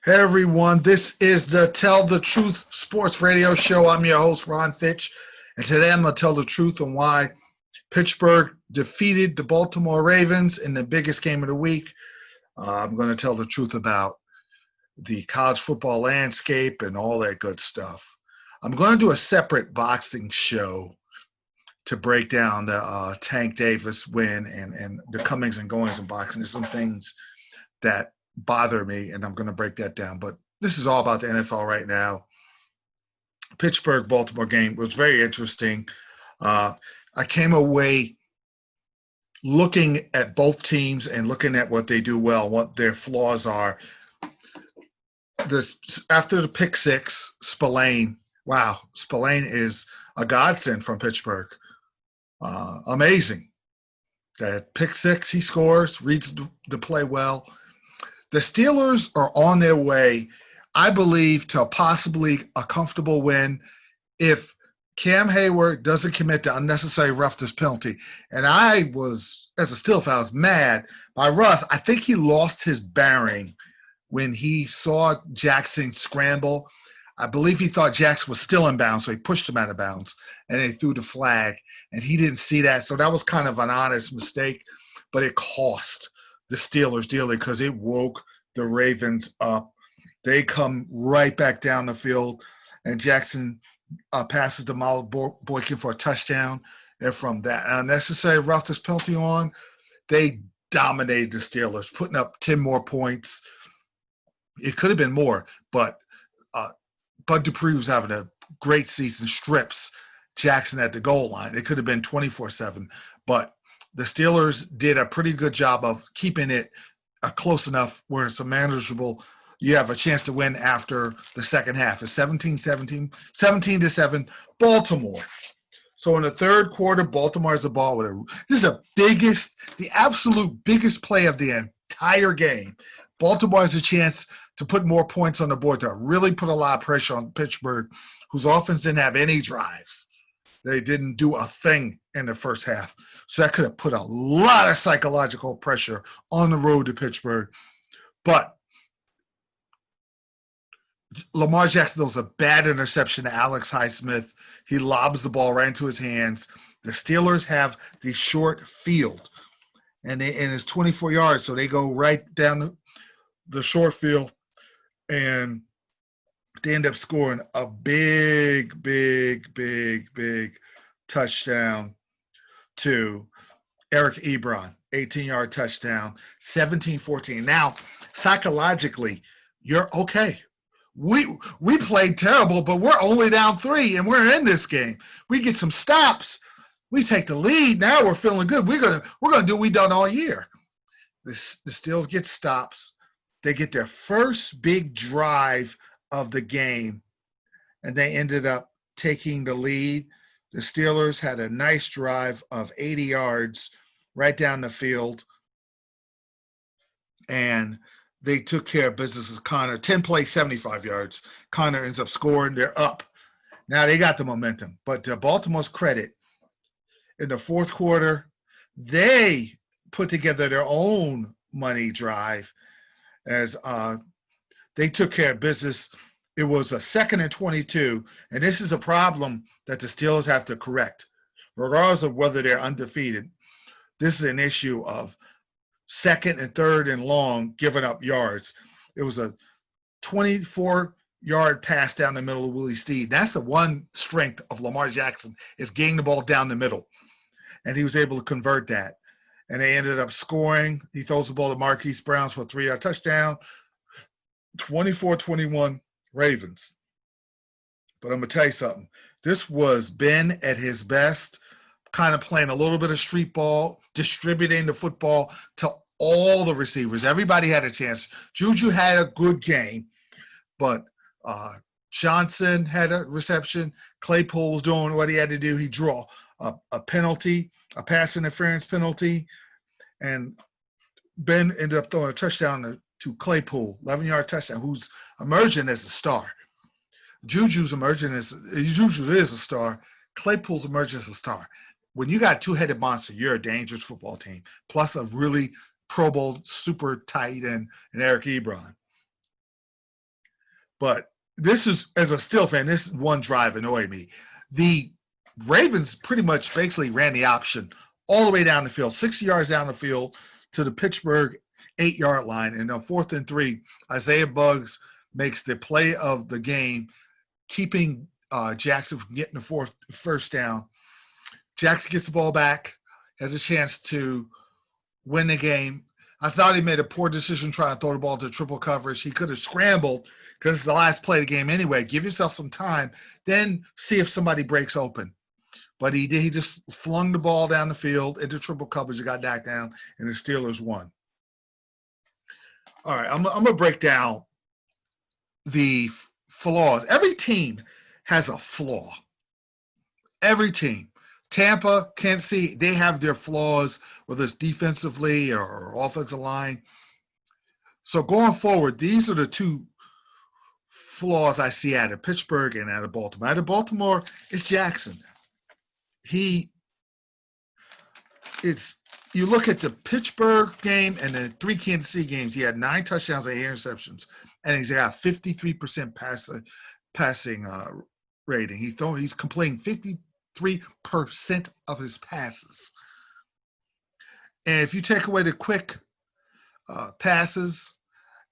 Hey everyone, this is the Tell the Truth Sports Radio Show. I'm your host, Ron Fitch, and today I'm going to tell the truth on why Pittsburgh defeated the Baltimore Ravens in the biggest game of the week. I'm going to tell the truth about the college football landscape and all that good stuff. I'm going to do a separate boxing show to break down the Tank Davis win and the comings and goings in boxing. There's some things that bother me, and I'm going to break that down. But this is all about the NFL right now. Pittsburgh-Baltimore game was very interesting. I came away looking at both teams and looking at what they do well, what their flaws are. After the pick six, Spillane is a godsend from Pittsburgh. Amazing. That pick six, he scores, reads the play well. The Steelers are on their way, I believe, to possibly a comfortable win if Cam Hayward doesn't commit the unnecessary roughness penalty. And I was, as a Steelers fan, I was mad by Russ. I think he lost his bearing when he saw Jackson scramble. I believe he thought Jackson was still in bounds, so he pushed him out of bounds, and they threw the flag, and he didn't see that. So that was kind of an honest mistake, but it cost the Steelers dearly because it woke the Ravens up. They come right back down the field, and Jackson passes to Miles Boykin for a touchdown. And from that unnecessary roughness penalty on, they dominated the Steelers, putting up 10 more points. It could have been more, but Bud Dupree was having a great season, strips Jackson at the goal line. It could have been 24-7, but the Steelers did a pretty good job of keeping it close enough where it's a manageable. You have a chance to win after the second half. It's 17-7, Baltimore. So in the third quarter, Baltimore has the ball with it. This is the absolute biggest play of the entire game. Baltimore has a chance to put more points on the board, to really put a lot of pressure on Pittsburgh, whose offense didn't have any drives. They didn't do a thing in the first half. So that could have put a lot of psychological pressure on the road to Pittsburgh. But Lamar Jackson throws a bad interception to Alex Highsmith. He lobs the ball right into his hands. The Steelers have the short field, and it's 24 yards, so they go right down the short field, and they end up scoring a big touchdown to Eric Ebron, 18-yard touchdown, 17-14. Now, psychologically, you're okay. We played terrible, but we're only down 3, and we're in this game. We get some stops. We take the lead. Now we're feeling good. We're gonna do what we've done all year. The Steelers get stops. They get their first big drive of the game, and they ended up taking the lead. The Steelers had a nice drive of 80 yards right down the field, and they took care of business as Connor. 10 plays, 75 yards. Connor ends up scoring. They're up. Now they got the momentum. But to Baltimore's credit, in the fourth quarter, they put together their own money drive as they took care of business. It was a 2nd and 22, and this is a problem that the Steelers have to correct. Regardless of whether they're undefeated, this is an issue of 2nd and 3rd and long giving up yards. It was a 24-yard pass down the middle of Willie Steed. That's the one strength of Lamar Jackson, is getting the ball down the middle, and he was able to convert that. And they ended up scoring. He throws the ball to Marquise Brown for a 3-yard touchdown. 24-21 Ravens. But I'm going to tell you something. This was Ben at his best, kind of playing a little bit of street ball, distributing the football to all the receivers. Everybody had a chance. Juju had a good game, but Johnson had a reception. Claypool was doing what he had to do. He drew a penalty, a pass interference penalty, and Ben ended up throwing a touchdown to Claypool, 11-yard touchdown, who's emerging as a star. Juju is a star. Claypool's emerging as a star. When you got a two-headed monster, you're a dangerous football team, plus a really Pro Bowl super tight end in Eric Ebron. But this is, as a Steel fan, this one drive annoyed me. The Ravens pretty much basically ran the option all the way down the field, 60 yards down the field to the Pittsburgh 8-yard line. And on 4th and 3, Isaiah Buggs makes the play of the game, keeping Jackson from getting the first down. Jackson gets the ball back, has a chance to win the game. I thought he made a poor decision trying to throw the ball to triple coverage. He could have scrambled because it's the last play of the game anyway. Give yourself some time, then see if somebody breaks open. But he did. He just flung the ball down the field into triple coverage and got knocked down, and the Steelers won. All right, I'm going to break down the flaws. Every team has a flaw. Every team. Tampa, Kansas City, they have their flaws, whether it's defensively or offensive line. So going forward, these are the two flaws I see out of Pittsburgh and out of Baltimore. Out of Baltimore, it's Jackson. You look at the Pittsburgh game and the 3 Kansas City games, he had 9 touchdowns and 8 interceptions, and he's got 53% passing rating. He's completing 53% of his passes. And if you take away the quick passes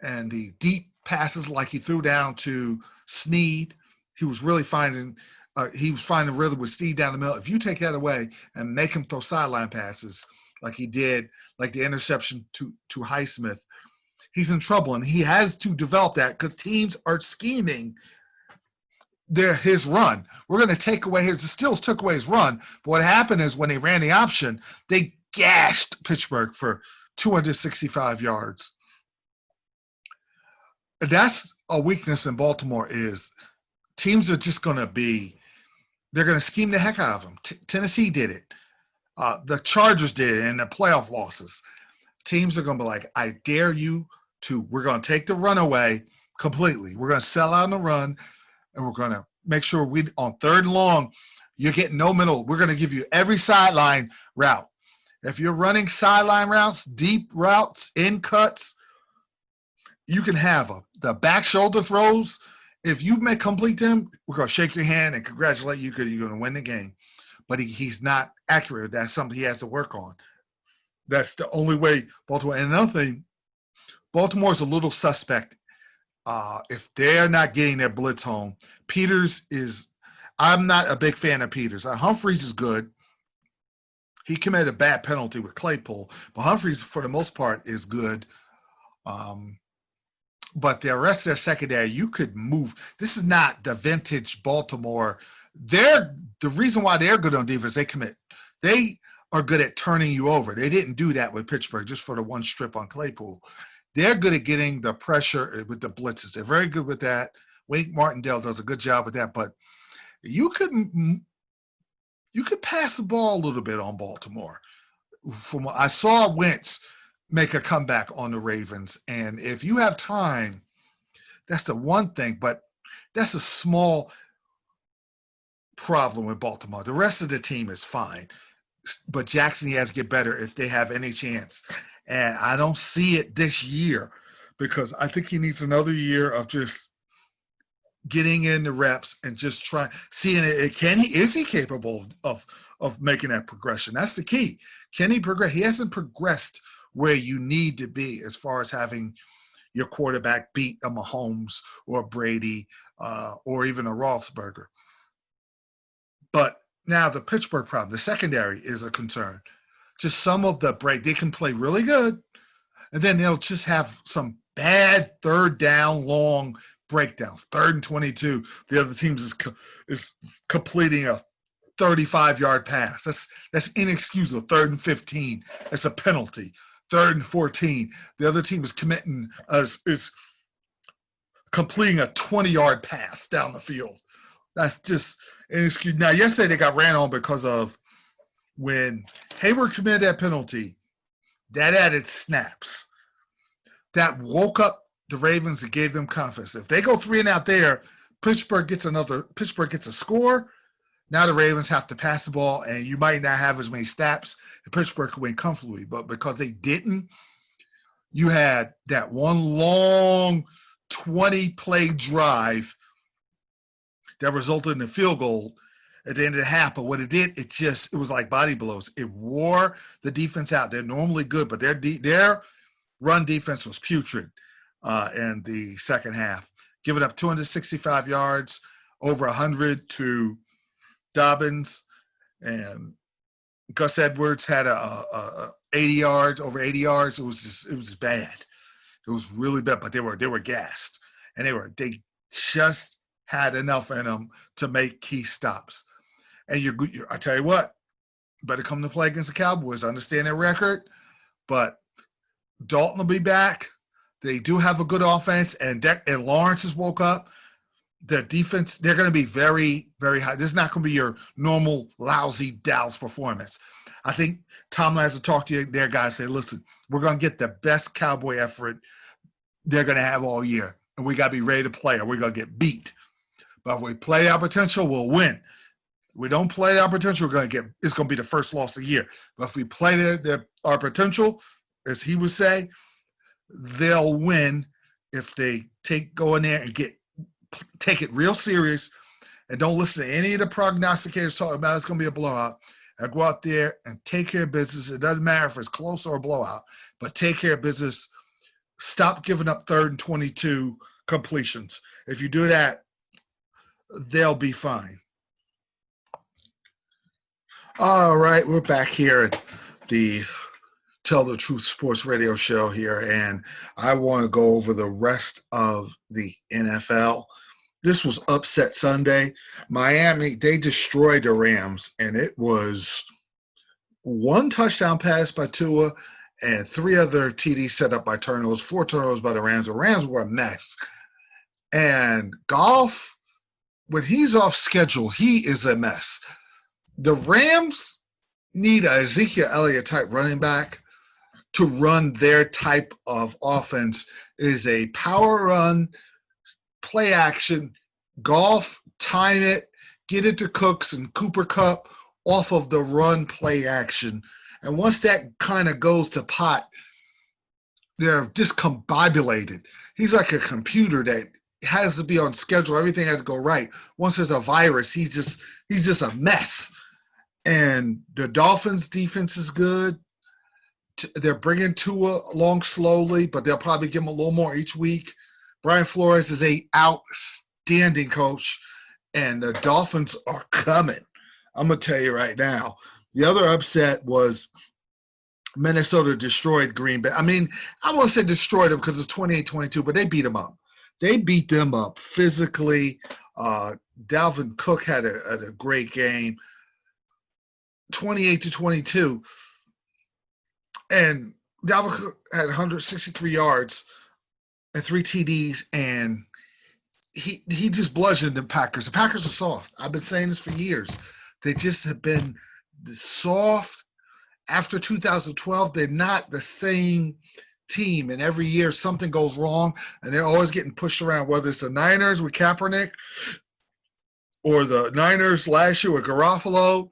and the deep passes like he threw down to Snead, he was finding rhythm with Snead down the middle. If you take that away and make him throw sideline passes like he did, like the interception to Highsmith, he's in trouble. And he has to develop that because teams are scheming his run. We're going to take away the Steelers took away his run. But what happened is when they ran the option, they gashed Pittsburgh for 265 yards. That's a weakness in Baltimore is teams are just going to they're going to scheme the heck out of them. Tennessee did it. The Chargers did it in the playoff losses. Teams are going to be like, I dare you we're going to take the run away completely. We're going to sell out on the run. And we're going to make sure on 3rd and long, you're getting no middle. We're going to give you every sideline route. If you're running sideline routes, deep routes, in cuts, you can have the back shoulder throws. If you may complete them, we're going to shake your hand and congratulate you because you're going to win the game. But he's not accurate. That's something he has to work on. That's the only way Baltimore. And another thing, Baltimore's a little suspect. If they're not getting their blitz home, I'm not a big fan of Peters. Humphreys is good. He committed a bad penalty with Claypool, but Humphreys, for the most part, is good. But the rest of their secondary, you could move. This is not the vintage Baltimore. The reason why they're good on defense, they are good at turning you over. They didn't do that with Pittsburgh just for the one strip on Claypool. They're good at getting the pressure with the blitzes. They're very good with that. Wink Martindale does a good job with that. But you could pass the ball a little bit on Baltimore. I saw Wentz make a comeback on the Ravens. And if you have time, that's the one thing. But that's a small problem with Baltimore. The rest of the team is fine. But Jackson, he has to get better if they have any chance. And I don't see it this year because I think he needs another year of just getting in the reps and just seeing it. Is he capable of making that progression? That's the key. Can he progress? He hasn't progressed where you need to be as far as having your quarterback beat a Mahomes or a Brady or even a Roethlisberger. But now the Pittsburgh problem, the secondary is a concern. Just some of the break, they can play really good, and then they'll just have some bad 3rd down long breakdowns. 3rd and 22, the other team is completing a 35-yard pass. That's inexcusable. 3rd and 15, that's a penalty. 3rd and 14, the other team is is completing a 20-yard pass down the field. That's just inexcusable. Now, yesterday they got ran on because of when Hayward committed that penalty, that added snaps. That woke up the Ravens and gave them confidence. If they go 3 and out there, Pittsburgh gets a score. Now the Ravens have to pass the ball, and you might not have as many snaps, and Pittsburgh could win comfortably. But because they didn't, you had that one long 20-play drive that resulted in a field goal at the end of the half. But what it did, it was like body blows. It wore the defense out. They're normally good, but their run defense was putrid in the second half, giving up 265 yards, over 100 to Dobbins, and Gus Edwards had over 80 yards. It was just bad. It was really bad, but they were gassed, and they just had enough in them to make key stops. And I tell you what, better come to play against the Cowboys. I understand their record, but Dalton will be back. They do have a good offense, and Lawrence has woke up. Their defense, they're going to be very, very high. This is not going to be your normal lousy Dallas performance. I think Tom has to talk to their guys and say, listen, we're going to get the best Cowboy effort they're going to have all year, and we got to be ready to play or we're going to get beat. But if we play our potential, we'll win. We don't play our potential, it's going to be the first loss of the year. But if we play our potential, as he would say, they'll win if they go in there and take it real serious and don't listen to any of the prognosticators talking about it's going to be a blowout. And go out there and take care of business. It doesn't matter if it's close or a blowout, but take care of business. Stop giving up 3rd and 22 completions. If you do that, they'll be fine. All right, we're back here at the Tell the Truth Sports Radio show here, and I want to go over the rest of the NFL. This was Upset Sunday. Miami, they destroyed the Rams, and it was 1 touchdown pass by Tua and 3 other TDs set up by turnovers, 4 turnovers by the Rams. The Rams were a mess. And Goff, when he's off schedule, he is a mess. The Rams need a Ezekiel Elliott type running back to run their type of offense. It is a power run, play action, Goff, time it, get it to Cooks and Cooper Kupp off of the run play action. And once that kind of goes to pot, they're discombobulated. He's like a computer that has to be on schedule. Everything has to go right. Once there's a virus, he's just a mess. And the Dolphins' defense is good. They're bringing Tua along slowly, but they'll probably give him a little more each week. Brian Flores is a outstanding coach, and the Dolphins are coming. I'm going to tell you right now. The other upset was Minnesota destroyed Green Bay. I mean, I won't say destroyed them because it's 28-22, but they beat them up. They beat them up physically. Dalvin Cook had a great game, 28-22. And Dalvin Cook had 163 yards and 3 TDs, and he just bludgeoned the Packers. The Packers are soft. I've been saying this for years. They just have been soft. After 2012, they're not the same team, and every year something goes wrong, and they're always getting pushed around, whether it's the Niners with Kaepernick or the Niners last year with Garofalo.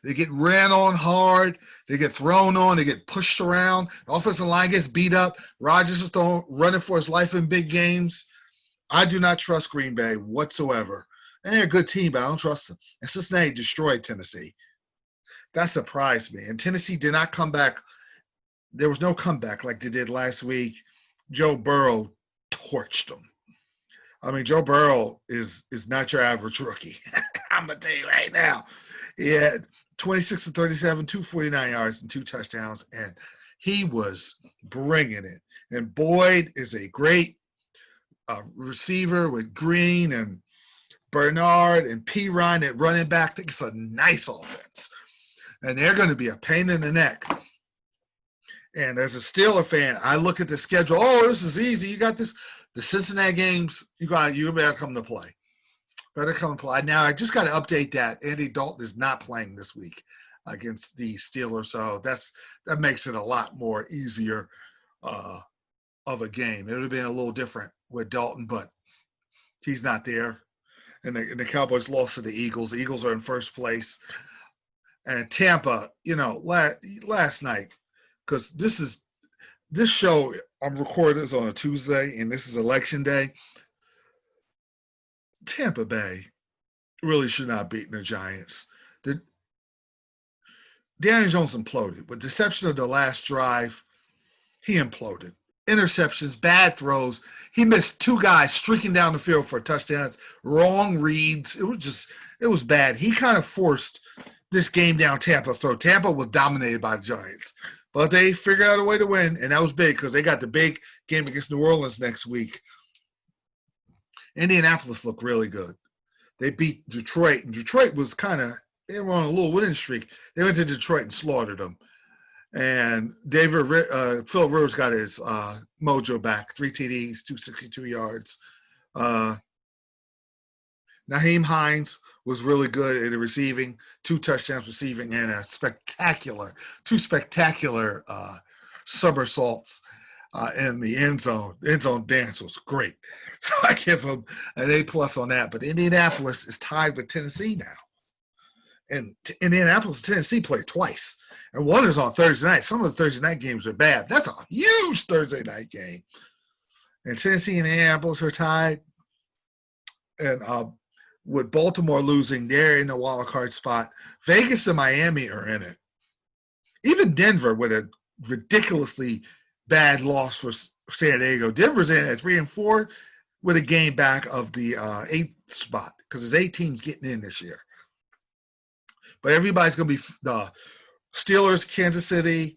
They get ran on hard. They get thrown on. They get pushed around. The offensive line gets beat up. Rodgers is running for his life in big games. I do not trust Green Bay whatsoever. And they're a good team, but I don't trust them. And Cincinnati destroyed Tennessee. That surprised me. And Tennessee did not come back. There was no comeback like they did last week. Joe Burrow torched them. I mean, Joe Burrow is not your average rookie. I'm going to tell you right now. He had 26-37, 249 yards and 2 touchdowns, and he was bringing it. And Boyd is a great receiver with Green and Bernard and Pirine at running back. I think it's a nice offense. And they're going to be a pain in the neck. And as a Steeler fan, I look at the schedule. Oh, this is easy. You got this. The Cincinnati games, you better come to play. Better come to play. Now, I just got to update that. Andy Dalton is not playing this week against the Steelers. So that makes it a lot more easier of a game. It would have been a little different with Dalton, but he's not there. And the Cowboys lost to the Eagles. The Eagles are in first place. And Tampa, last night, because this is this show, I'm recording this on a Tuesday, and this is election day. Tampa Bay really should not beat the Giants. Daniel Jones imploded. With the exception of the last drive, he imploded. Interceptions, bad throws. He missed two guys streaking down the field for touchdowns, wrong reads. It was bad. He kind of forced this game down Tampa's throat. Tampa was dominated by the Giants, but they figured out a way to win, and that was big because they got the big game against New Orleans next week. Indianapolis looked really good. They beat Detroit, and Detroit was they were on a little winning streak. They went to Detroit and slaughtered them. And Phil Rivers got his mojo back. 3 TDs, 262 yards. Nyheim Hines was really good at the receiving, 2 touchdowns receiving, and two spectacular somersaults in the end zone. The end zone dance was great. So I give him an A+ on that. But Indianapolis is tied with Tennessee now. And Indianapolis and Tennessee played twice. And one is on Thursday night. Some of the Thursday night games are bad. That's a huge Thursday night game. And Tennessee and Indianapolis are tied. And with Baltimore losing, they're in the wild card spot. Vegas and Miami are in it. Even Denver with a ridiculously bad loss for San Diego. Denver's in at 3-4 with a game back of the 8th spot because there's 8 teams getting in this year. But everybody's going to be the Steelers, Kansas City,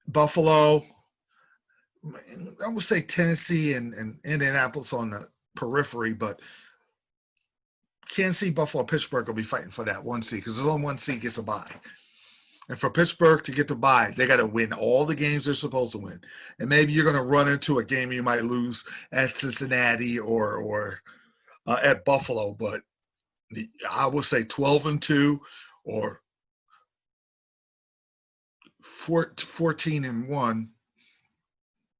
Buffalo. I would say Tennessee and Indianapolis on the periphery, but Kansas City, Buffalo, Pittsburgh will be fighting for that 1 seed because there's only 1 seed gets a bye. And for Pittsburgh to get the bye, they got to win all the games they're supposed to win. And maybe you're going to run into a game you might lose at Cincinnati or at Buffalo. But I would say 12-2 or 14-1.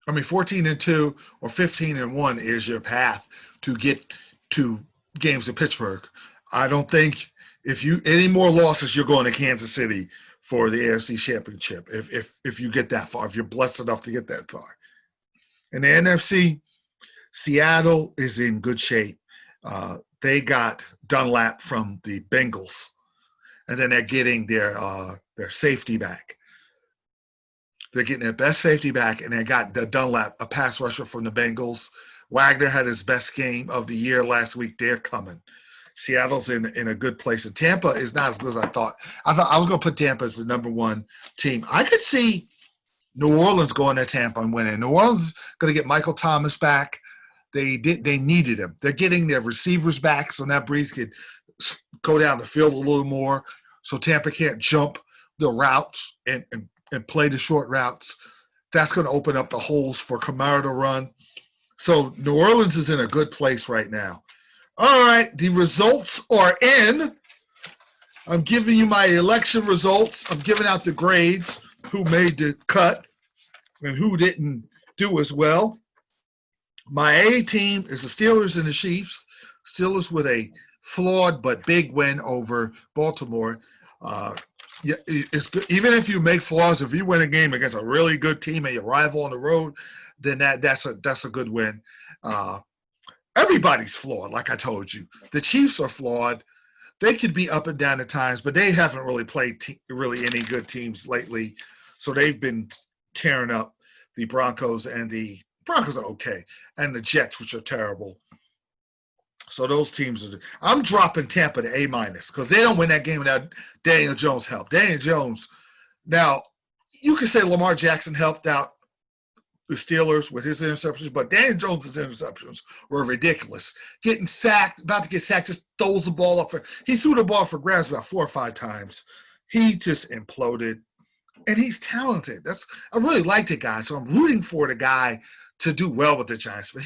I mean, 14-2 or 15-1 is your path to get to games in Pittsburgh. I don't think any more losses, you're going to Kansas City for the AFC Championship if you get that far, if you're blessed enough to get that far. In the NFC, Seattle is in good shape. They got Dunlap from the Bengals, and then they're getting their safety back. They're getting their best safety back, and they got the Dunlap, a pass rusher from the Bengals. Wagner had his best game of the year last week. They're coming. Seattle's in a good place. And Tampa is not as good as I thought. I thought I was going to put Tampa as the number 1 team. I could see New Orleans going to Tampa and winning. New Orleans is going to get Michael Thomas back. They needed him. They're getting their receivers back, so now Breeze could go down the field a little more so Tampa can't jump the routes and play the short routes. That's going to open up the holes for Kamara to run. So New Orleans is in a good place right now. All right, the results are in. I'm giving you my election results. I'm giving out the grades, who made the cut and who didn't do as well. My A team is the Steelers and the Chiefs. Steelers with a flawed but big win over Baltimore. Yeah, it's good. Even if you make flaws, if you win a game against a really good team and your rival on the road, then that's a good win. Everybody's flawed, like I told you. The Chiefs are flawed. They could be up and down at times, but they haven't really played really any good teams lately. So they've been tearing up the Broncos, and the Broncos are okay, and the Jets, which are terrible. So those teams are – I'm dropping Tampa to A- because they don't win that game without Daniel Jones' help. Daniel Jones – now, you could say Lamar Jackson helped out the Steelers with his interceptions, but Daniel Jones' interceptions were ridiculous. Getting sacked, about to get sacked, just throws the ball up. He threw the ball for grabs about 4 or 5 times. He just imploded, and he's talented. I really like the guy, so I'm rooting for the guy to do well with the Giants, but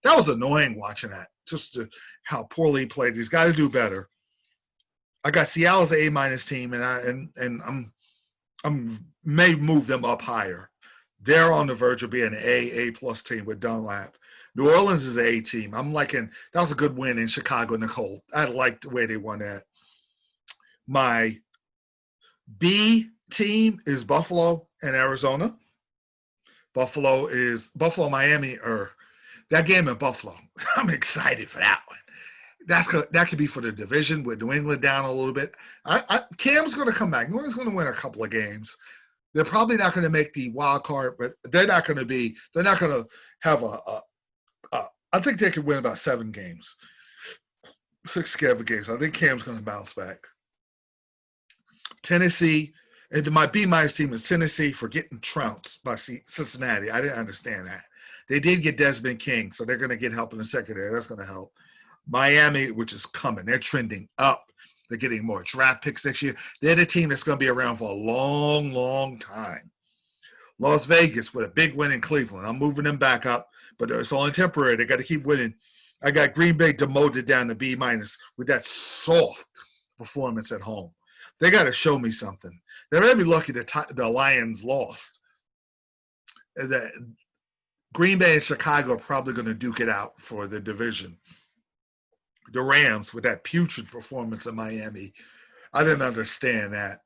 that was annoying watching that, just how poorly he played. He's got to do better. I got Seattle as an A- team, and I'm may move them up higher. They're on the verge of being an A+ team with Dunlap. New Orleans is an A team. I'm liking – that was a good win in Chicago and the Colt. I liked the way they won that. My B team is Buffalo and Arizona. Buffalo, Miami, or that game in Buffalo. I'm excited for that one. That could be for the division with New England down a little bit. Cam's going to come back. New England's going to win a couple of games. They're probably not going to make the wild card, but they're not going to have I think they could win about 7 games, 6 games. I think Cam's going to bounce back. Tennessee, and my B-minus team is Tennessee for getting trounced by Cincinnati. I didn't understand that. They did get Desmond King, so they're going to get help in the secondary. That's going to help. Miami, which is coming, they're trending up. They're getting more draft picks next year. They're the team that's going to be around for a long, long time. Las Vegas with a big win in Cleveland. I'm moving them back up, but it's only temporary. They got to keep winning. I got Green Bay demoted down to B-minus with that soft performance at home. They got to show me something. They may be lucky the Lions lost. Green Bay and Chicago are probably going to duke it out for the division. The Rams with that putrid performance in Miami, I didn't understand that.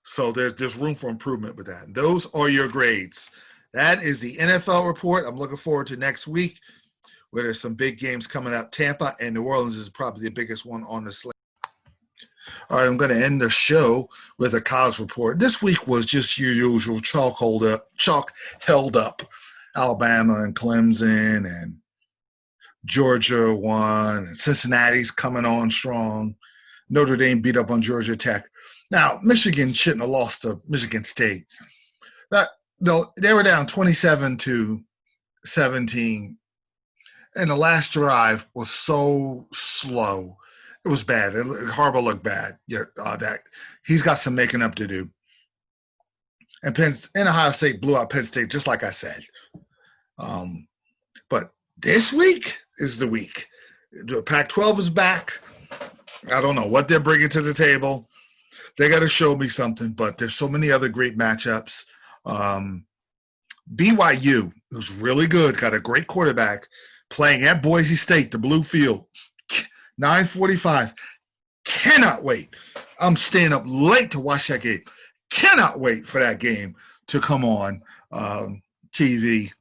So there's room for improvement with that. Those are your grades. That is the NFL report. I'm looking forward to next week where there's some big games coming up. Tampa and New Orleans is probably the biggest one on the slate. All right, I'm going to end the show with a college report. This week was just your usual chalk held up. Alabama and Clemson and Georgia won, and Cincinnati's coming on strong. Notre Dame beat up on Georgia Tech. Now, Michigan shouldn't have lost to Michigan State. They were down 27-17, and the last drive was so slow. It was bad. Harbaugh looked bad. Yeah, that he's got some making up to do. And Ohio State blew out Penn State, just like I said. But this week is the week. The Pac-12 is back. I don't know what they're bringing to the table. They got to show me something, but there's so many other great matchups. BYU, who's really good, got a great quarterback, playing at Boise State, the Blue Field, 9:45. Cannot wait. I'm staying up late to watch that game. Cannot wait for that game to come on TV.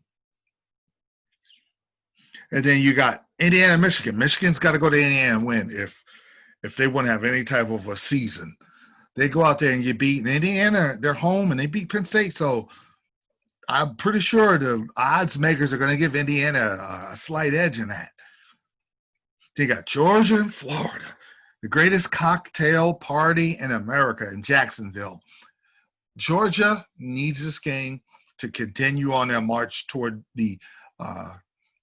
And then you got Indiana, Michigan. Michigan's got to go to Indiana and win if they want to have any type of a season. They go out there and get beat. In Indiana, they're home, and they beat Penn State. So I'm pretty sure the odds makers are going to give Indiana a slight edge in that. They got Georgia and Florida, the greatest cocktail party in America in Jacksonville. Georgia needs this game to continue on their march toward an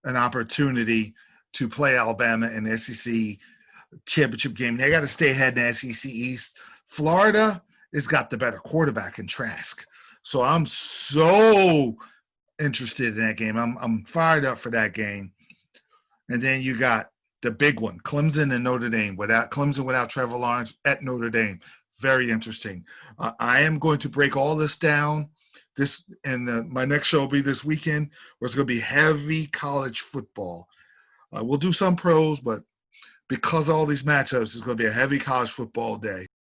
opportunity to play Alabama in the SEC championship game. They got to stay ahead in the SEC East. Florida has got the better quarterback in Trask. So I'm so interested in that game. I'm fired up for that game. And then you got the big one, Clemson and Notre Dame. Clemson without Trevor Lawrence at Notre Dame. Very interesting. I am going to break all this down. My next show will be this weekend, where it's going to be heavy college football. We'll do some pros, but because of all these matchups, it's going to be a heavy college football day.